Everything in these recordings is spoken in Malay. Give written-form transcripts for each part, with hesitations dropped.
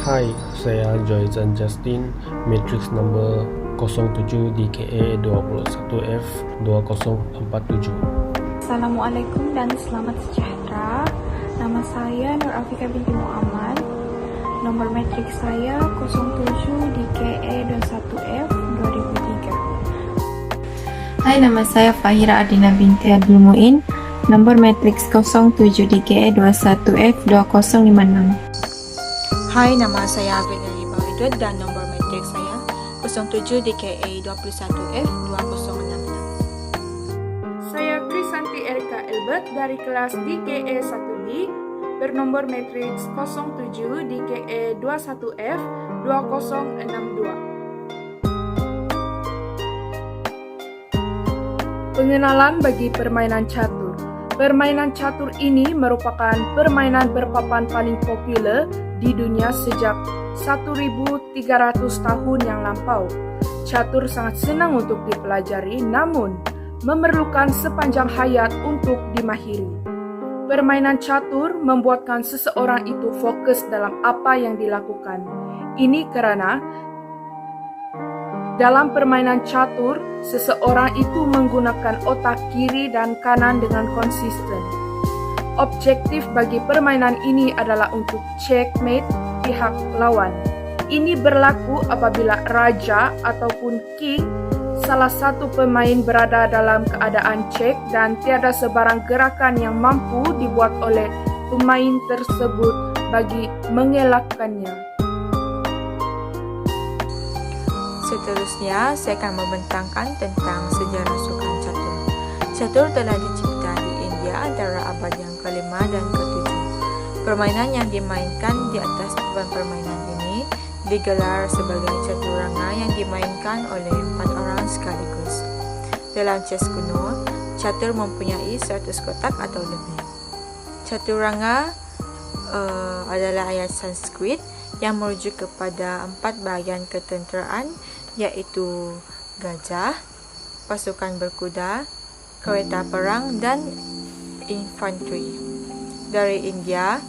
Hai, saya Joyzan Justin, matrix number 07 DKA 21F 2047. Assalamualaikum dan selamat sejahtera. Nama saya Nur Afika binti Muhammad. Nomor matriks saya 07 DKA 21F 2003. Hai, nama saya Fahira Adina binti Abdul Muin. Nomor matriks 07 DKA 21F 2056. Hai, nama saya Abelia Bawidud dan nomor matriks saya 07 DKA 21F 2066. Saya Krisanti Erika Elbert dari kelas DKE 1B bernomor matriks 07 DKE 21F 2062. Pengenalan bagi permainan catur. Permainan catur ini merupakan permainan berpapan paling populer di dunia sejak 1300 tahun yang lampau. Catur sangat senang untuk dipelajari, namun memerlukan sepanjang hayat untuk dimahiri. Permainan catur membuatkan seseorang itu fokus dalam apa yang dilakukan. Ini karena dalam permainan catur, seseorang itu menggunakan otak kiri dan kanan dengan konsisten. Objektif bagi permainan ini adalah untuk checkmate pihak lawan. Ini berlaku apabila raja ataupun king salah satu pemain berada dalam keadaan check dan tiada sebarang gerakan yang mampu dibuat oleh pemain tersebut bagi mengelakkannya. Seterusnya, saya akan membentangkan tentang sejarah sukan catur. Catur telah dicipta di India antara abad yang ke-5 dan ke-7. Permainan yang dimainkan di atas papan permainan ini digelar sebagai caturanga yang dimainkan oleh 4 orang sekaligus. Dalam chess kuno, catur mempunyai 100 kotak atau lebih. Caturanga adalah ayat Sanskrit yang merujuk kepada 4 bahagian ketenteraan, yaitu gajah, pasukan berkuda, kereta perang, dan infanteri. Dari India,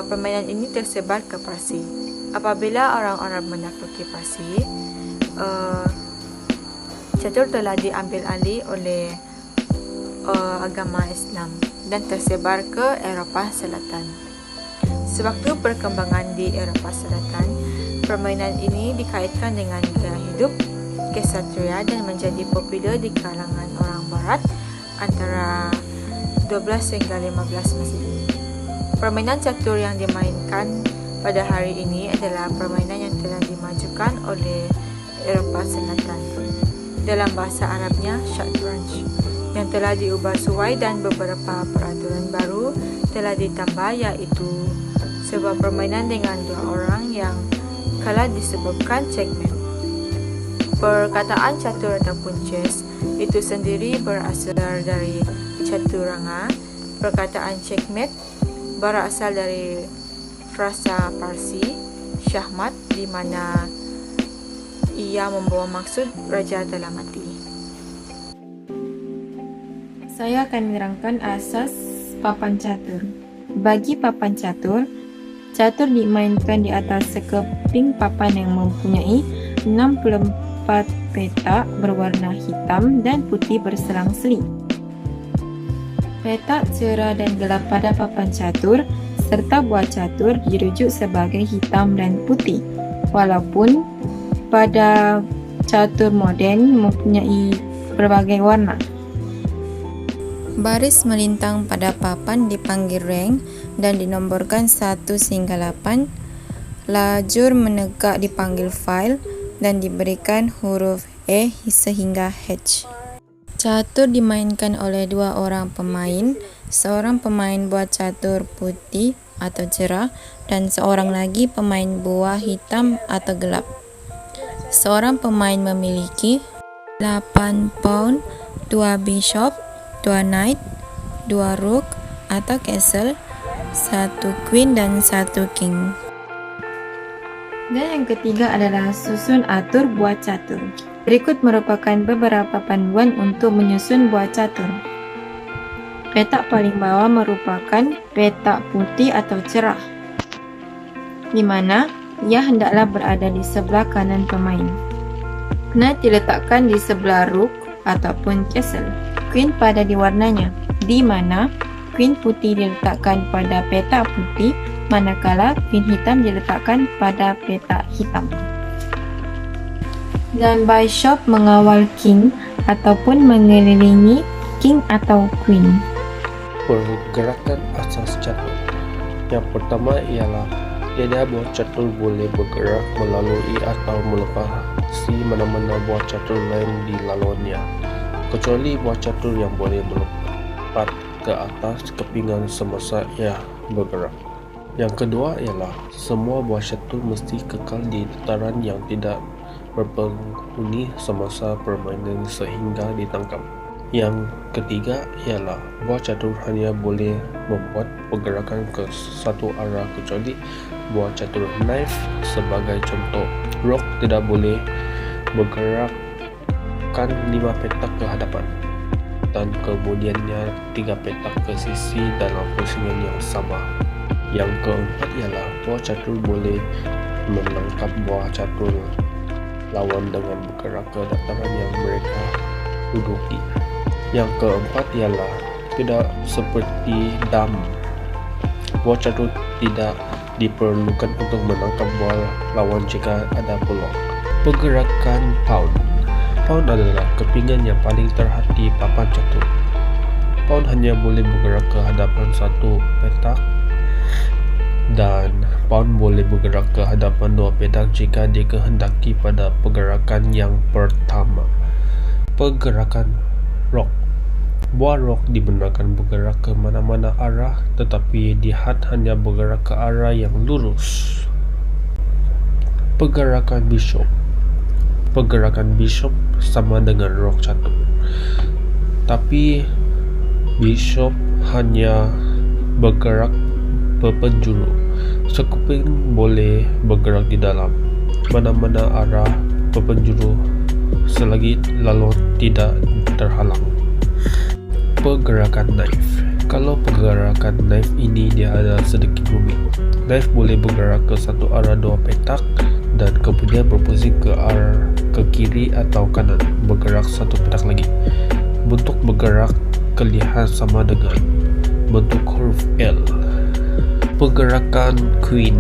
permainan ini tersebar ke Parsi. Apabila orang-orang menakluki Parsi, catur telah diambil alih oleh agama Islam dan tersebar ke Eropah Selatan. Sewaktu perkembangan di Eropah Selatan, permainan ini dikaitkan dengan gaya hidup kesatria dan menjadi popular di kalangan orang barat antara 12 hingga 15 Masehi. Permainan catur yang dimainkan pada hari ini adalah permainan yang telah dimajukan oleh Eropah Selatan. Dalam bahasa Arabnya, Shatranj, yang telah diubah sesuai dan beberapa peraturan baru telah ditambah, yaitu sebuah permainan dengan 2 orang yang kalah disebabkan checkmate. Perkataan catur ataupun chess itu sendiri berasal dari caturanga. Perkataan checkmate berasal dari frasa Parsi syahmat, di mana ia membawa maksud raja telah mati. Saya akan menerangkan asas papan catur. Bagi papan catur, catur dimainkan di atas sekeping papan yang mempunyai 64 petak berwarna hitam dan putih berselang-seling. Petak cerah dan gelap pada papan catur serta buah catur dirujuk sebagai hitam dan putih, walaupun pada catur moden mempunyai berbagai warna. Baris melintang pada papan dipanggil rank dan dinomborkan 1 hingga 8. Lajur menegak dipanggil file dan diberikan huruf E sehingga H. Catur dimainkan oleh 2 orang pemain. Seorang pemain buah catur putih atau cerah dan seorang lagi pemain buah hitam atau gelap. Seorang pemain memiliki 8 pawn, 2 bishop, 2 knight, 2 rook atau castle, 1 queen dan 1 king. Dan yang ketiga adalah susun atur buah catur. Berikut merupakan beberapa panduan untuk menyusun buah catur. Petak paling bawah merupakan petak putih atau cerah. di mana ia hendaklah berada di sebelah kanan pemain. Kena diletakkan di sebelah rook ataupun castle. Queen pada di warnanya, di mana queen putih diletakkan pada petak putih, manakala queen hitam diletakkan pada petak hitam. Dan bishop mengawal king ataupun mengelilingi king atau queen. Pergerakan asas catur. Yang pertama ialah tiada buah catur boleh bergerak melalui atau melepasi mana-mana buah catur lain di laluannya, kecuali buah catur yang boleh melompat ke atas kepingan semasa ia bergerak. Yang kedua ialah semua buah catur mesti kekal di dataran yang tidak berpenghuni semasa permainan sehingga ditangkap. Yang ketiga ialah buah catur hanya boleh membuat pergerakan ke satu arah kecuali buah catur knife. Sebagai contoh, rook tidak boleh bergerakkan 5 petak ke hadapan dan kemudiannya 3 petak ke sisi dalam pusingan yang sama. Yang keempat ialah buah catur boleh menangkap buah catur lawan dengan bergerak ke dataran yang mereka duduki. Yang keempat ialah tidak seperti dam, buah catur tidak diperlukan untuk menangkap buah lawan jika ada peluang. Pergerakan pawn. Pawn adalah kepingan yang paling terhad di papan catur. Pawn hanya boleh bergerak ke hadapan satu petak dan pawn boleh bergerak ke hadapan 2 petak jika dikehendaki pada pergerakan yang pertama. Pergerakan rook. Buah rook dibenarkan bergerak ke mana-mana arah, tetapi di had hanya bergerak ke arah yang lurus. Pergerakan bishop. Pergerakan bishop sama dengan rook catur, tapi bishop hanya bergerak berpenjuru. Sekuping boleh bergerak di dalam mana-mana arah berpenjuru selagi laluan tidak terhalang. Pergerakan knife. Kalau pergerakan knife ini dia ada sedikit rumit. Knife boleh bergerak ke satu arah 2 petak dan kemudian berpusing ke kiri atau kanan, bergerak 1 petak lagi. Bentuk bergerak kelihatan sama dengan bentuk huruf L. Pergerakan queen.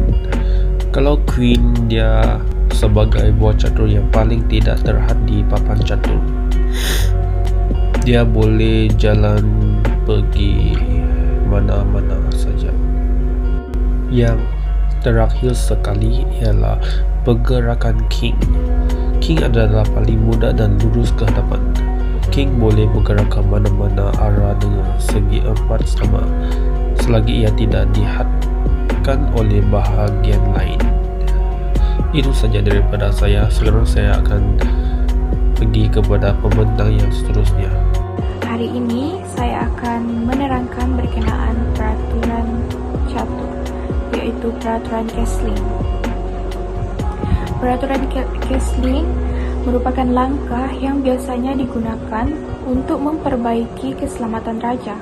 Kalau queen dia sebagai buah catur yang paling tidak terhad di papan catur. Dia boleh jalan pergi mana-mana saja. Yang terakhir sekali ialah pergerakan king. King adalah paling mudah dan lurus ke hadapan. King boleh bergerak ke mana-mana arah dengan segi 4 sama selagi ia tidak dihadkan oleh bahagian lain. Itu saja daripada saya. Sekarang saya akan pergi kepada pembentang yang seterusnya. Hari ini saya akan menerangkan berkenaan peraturan catur, yaitu peraturan Kesling. Peraturan Kesling merupakan langkah yang biasanya digunakan untuk memperbaiki keselamatan raja.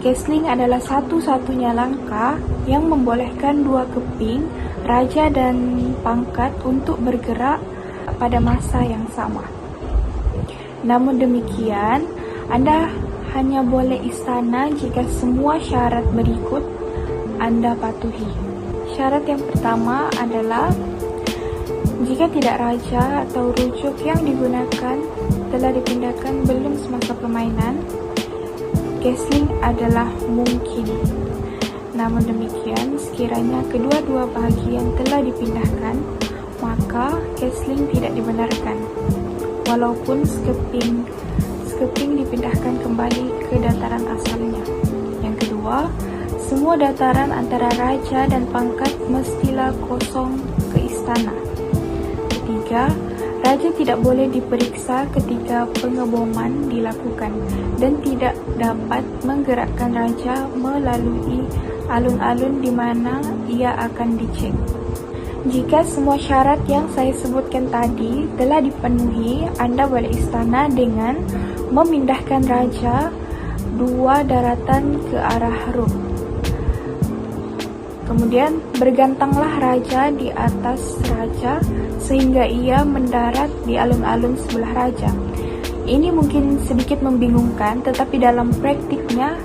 Kesling adalah satu-satunya langkah yang membolehkan 2 keping, raja dan pangkat untuk bergerak pada masa yang sama. Namun demikian, Anda hanya boleh istana jika semua syarat berikut Anda patuhi. Syarat yang pertama adalah jika tidak raja atau rujuk yang digunakan telah dipindahkan belum semasa permainan, Kesling adalah mungkin. Namun demikian, sekiranya kedua-dua bahagian telah dipindahkan, maka Kesling tidak dibenarkan, walaupun sekeping dipindahkan kembali ke dataran asalnya. Yang kedua, semua dataran antara raja dan pangkat mestilah kosong ke istana. Ketiga, raja tidak boleh diperiksa ketika pengeboman dilakukan dan tidak dapat menggerakkan raja melalui alun-alun di mana ia akan dicek. Jika semua syarat yang saya sebutkan tadi telah dipenuhi, Anda boleh istana dengan memindahkan raja 2 daratan ke arah rook. Kemudian bergantanglah raja di atas raja sehingga ia mendarat di alun-alun sebelah raja. Ini mungkin sedikit membingungkan, tetapi dalam praktiknya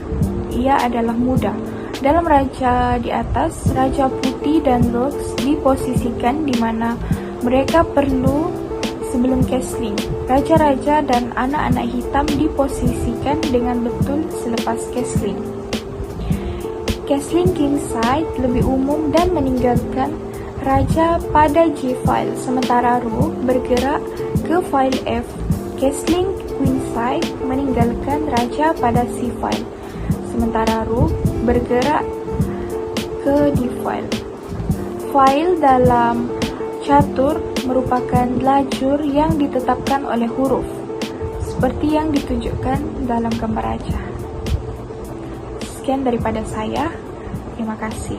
ia adalah mudah. Dalam raja di atas, Raja Putih dan Rox diposisikan di mana mereka perlu sebelum castling. Raja-raja dan anak-anak hitam diposisikan dengan betul selepas castling. Castling kingside lebih umum dan meninggalkan raja pada G file, sementara rook bergerak ke file F. Castling queenside meninggalkan raja pada C file, sementara rook bergerak ke D file. File dalam catur merupakan lajur yang ditetapkan oleh huruf, seperti yang ditunjukkan dalam gambar raja. Sekian daripada saya. Terima kasih.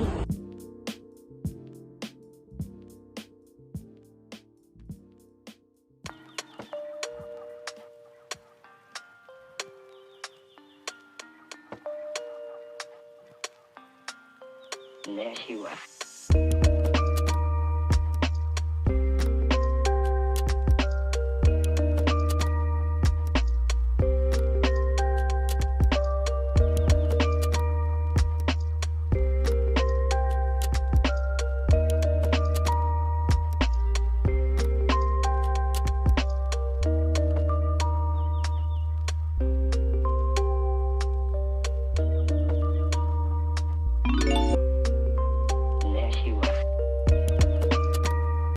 There he was.